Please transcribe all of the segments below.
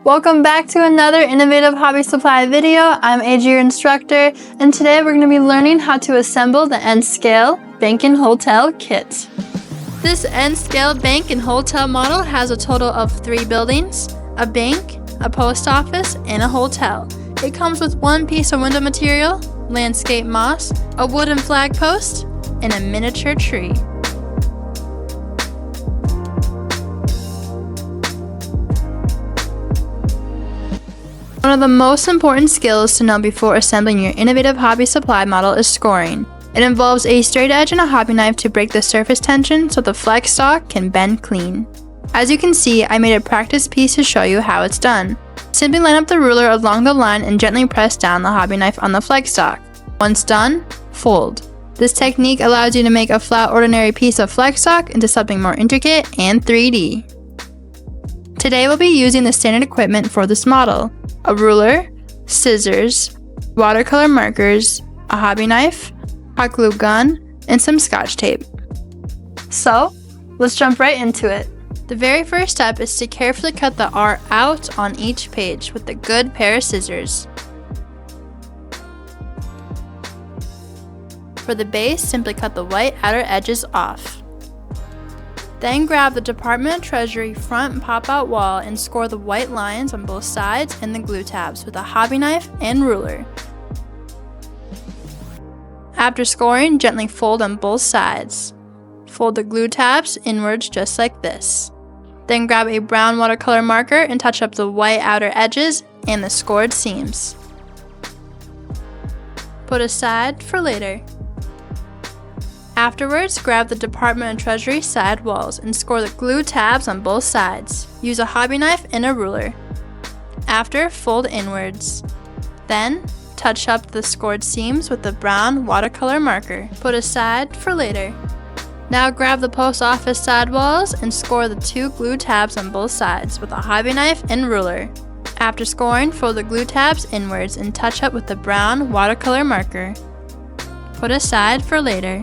Welcome back to another innovative hobby supply video. I'm AJ, your instructor, and today we're going to be learning how to assemble the N-Scale Bank and Hotel kit. This N-Scale Bank and Hotel model has a total of 3 buildings, a bank, a post office, and a hotel. It comes with one piece of window material, landscape moss, a wooden flag post, and a miniature tree. One of the most important skills to know before assembling your innovative hobby supply model is scoring. It involves a straight edge and a hobby knife to break the surface tension so the flex stock can bend clean. As you can see, I made a practice piece to show you how it's done. Simply line up the ruler along the line and gently press down the hobby knife on the flex stock. Once done, fold. This technique allows you to make a flat ordinary piece of flex stock into something more intricate and 3D. Today we'll be using the standard equipment for this model: a ruler, scissors, watercolor markers, a hobby knife, hot glue gun, and some scotch tape. So, let's jump right into it. The very first step is to carefully cut the art out on each page with a good pair of scissors. For the base, simply cut the white outer edges off. Then grab the Department of Treasury front pop-out wall and score the white lines on both sides and the glue tabs with a hobby knife and ruler. After scoring, gently fold on both sides. Fold the glue tabs inwards just like this. Then grab a brown watercolor marker and touch up the white outer edges and the scored seams. Put aside for later. Afterwards, grab the Department of Treasury side walls and score the glue tabs on both sides. Use a hobby knife and a ruler. After, fold inwards. Then, touch up the scored seams with the brown watercolor marker. Put aside for later. Now grab the post office side walls and score the 2 glue tabs on both sides with a hobby knife and ruler. After scoring, fold the glue tabs inwards and touch up with the brown watercolor marker. Put aside for later.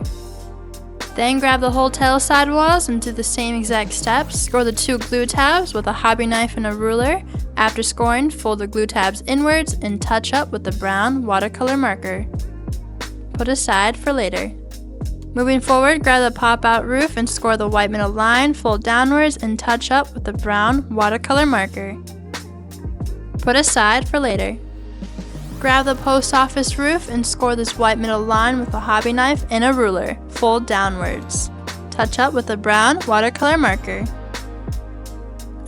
Then grab the hotel side walls and do the same exact steps. Score the 2 glue tabs with a hobby knife and a ruler. After scoring, fold the glue tabs inwards and touch up with the brown watercolor marker. Put aside for later. Moving forward, grab the pop-out roof and score the white middle line, fold downwards and touch up with the brown watercolor marker. Put aside for later. Grab the post office roof and score this white middle line with a hobby knife and a ruler. Fold downwards. Touch up with a brown watercolor marker.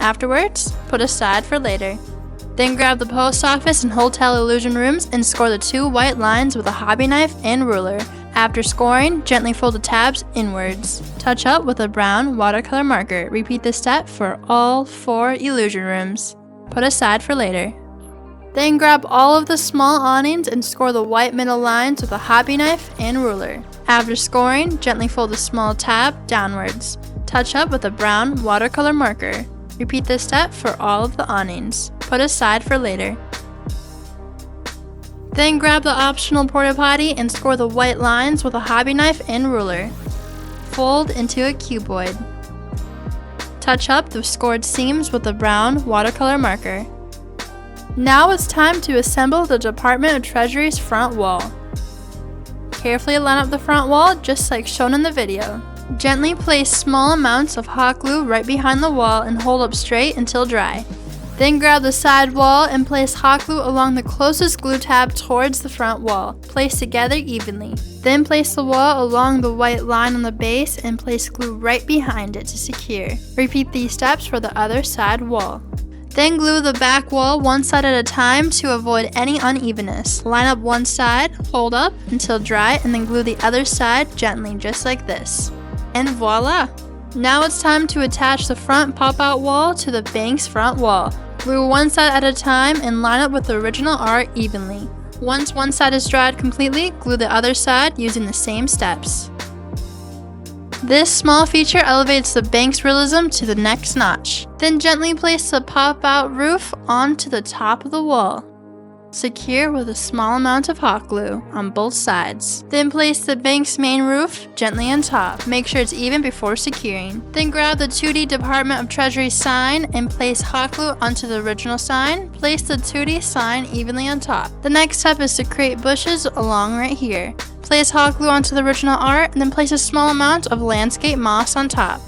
Afterwards, put aside for later. Then grab the post office and hotel illusion rooms and score the 2 white lines with a hobby knife and ruler. After scoring, gently fold the tabs inwards. Touch up with a brown watercolor marker. Repeat this step for all 4 illusion rooms. Put aside for later. Then grab all of the small awnings and score the white middle lines with a hobby knife and ruler. After scoring, gently fold the small tab downwards. Touch up with a brown watercolor marker. Repeat this step for all of the awnings. Put aside for later. Then grab the optional porta potty and score the white lines with a hobby knife and ruler. Fold into a cuboid. Touch up the scored seams with a brown watercolor marker. Now it's time to assemble the Department of Treasury's front wall. Carefully line up the front wall just like shown in the video. Gently place small amounts of hot glue right behind the wall and hold up straight until dry. Then grab the side wall and place hot glue along the closest glue tab towards the front wall. Place together evenly. Then place the wall along the white line on the base and place glue right behind it to secure. Repeat these steps for the other side wall. Then glue the back wall one side at a time to avoid any unevenness. Line up one side, hold up until dry, and then glue the other side gently just like this. And voila! Now it's time to attach the front pop-out wall to the bank's front wall. Glue one side at a time and line up with the original art evenly. Once one side is dried completely, glue the other side using the same steps. This small feature elevates the bank's realism to the next notch. Then gently place the pop-out roof onto the top of the wall. Secure with a small amount of hot glue on both sides. Then place the bank's main roof gently on top. Make sure it's even before securing. Then grab the 2D Department of Treasury sign and place hot glue onto the original sign. Place the 2D sign evenly on top. The next step is to create bushes along right here. Place hot glue onto the original art and then place a small amount of landscape moss on top.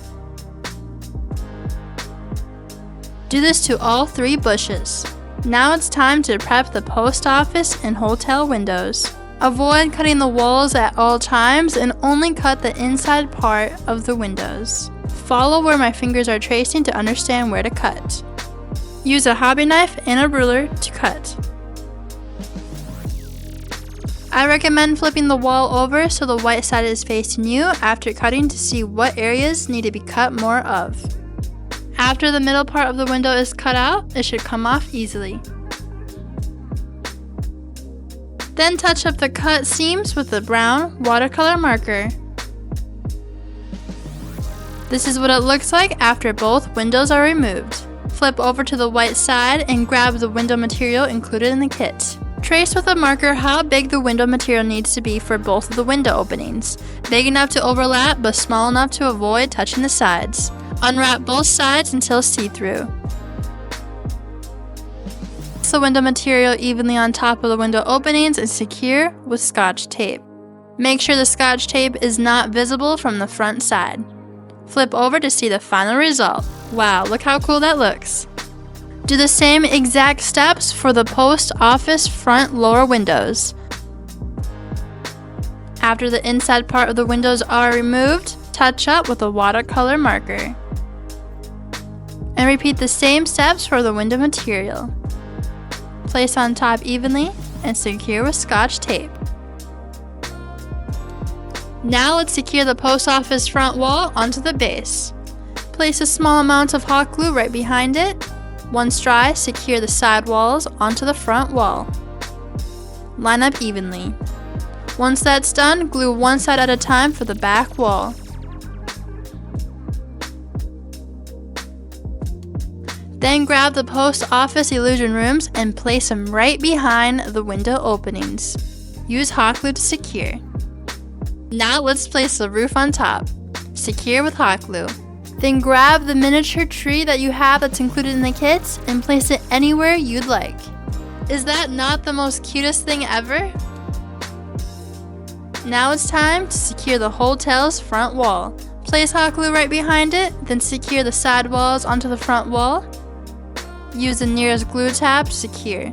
Do this to all 3 bushes. Now it's time to prep the post office and hotel windows. Avoid cutting the walls at all times and only cut the inside part of the windows. Follow where my fingers are tracing to understand where to cut. Use a hobby knife and a ruler to cut. I recommend flipping the wall over so the white side is facing you after cutting to see what areas need to be cut more of. After the middle part of the window is cut out, it should come off easily. Then touch up the cut seams with the brown watercolor marker. This is what it looks like after both windows are removed. Flip over to the white side and grab the window material included in the kit. Trace with a marker how big the window material needs to be for both of the window openings. Big enough to overlap, but small enough to avoid touching the sides. Unwrap both sides until see-through. Place the window material evenly on top of the window openings and secure with Scotch tape. Make sure the Scotch tape is not visible from the front side. Flip over to see the final result. Wow, look how cool that looks. Do the same exact steps for the post office front lower windows. After the inside part of the windows are removed, touch up with a watercolor marker. And repeat the same steps for the window material. Place on top evenly and secure with Scotch tape. Now let's secure the post office front wall onto the base. Place a small amount of hot glue right behind it. Once dry, secure the side walls onto the front wall. Line up evenly. Once that's done, glue one side at a time for the back wall. Then grab the post office illusion rooms and place them right behind the window openings. Use hot glue to secure. Now let's place the roof on top. Secure with hot glue. Then grab the miniature tree that you have that's included in the kit and place it anywhere you'd like. Is that not the most cutest thing ever? Now it's time to secure the hotel's front wall. Place hot glue right behind it, then secure the side walls onto the front wall. Use the nearest glue tab to secure.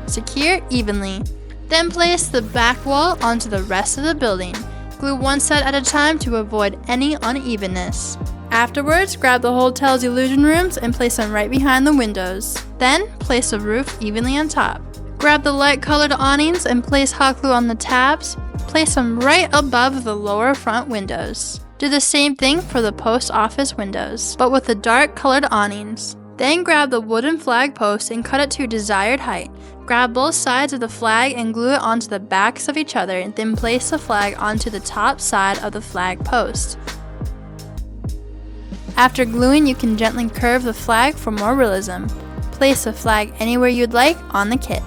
Secure evenly. Then place the back wall onto the rest of the building. Glue one side at a time to avoid any unevenness. Afterwards, grab the hotel's illusion rooms and place them right behind the windows. Then, place the roof evenly on top. Grab the light colored awnings and place hot glue on the tabs. Place them right above the lower front windows. Do the same thing for the post office windows, but with the dark colored awnings. Then grab the wooden flag post and cut it to your desired height. Grab both sides of the flag and glue it onto the backs of each other, and then place the flag onto the top side of the flag post. After gluing, you can gently curve the flag for more realism. Place the flag anywhere you'd like on the kit.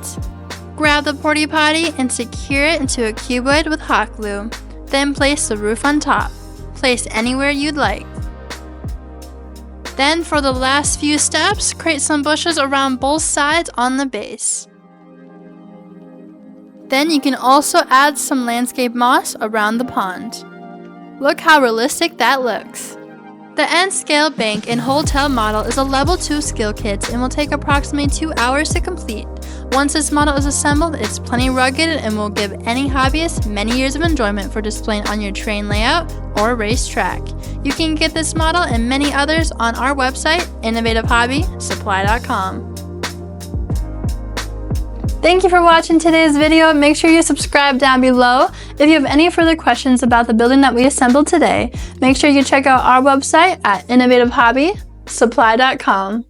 Grab the porta potty and secure it into a cuboid with hot glue. Then place the roof on top. Place anywhere you'd like. Then for the last few steps, create some bushes around both sides on the base. Then you can also add some landscape moss around the pond. Look how realistic that looks. The N-Scale Bank and Hotel model is a level 2 skill kit and will take approximately 2 hours to complete. Once this model is assembled, it's plenty rugged and will give any hobbyist many years of enjoyment for displaying on your train layout or racetrack. You can get this model and many others on our website, innovativehobbysupply.com. Thank you for watching today's video. Make sure you subscribe down below. If you have any further questions about the building that we assembled today, make sure you check out our website at innovativehobbysupply.com.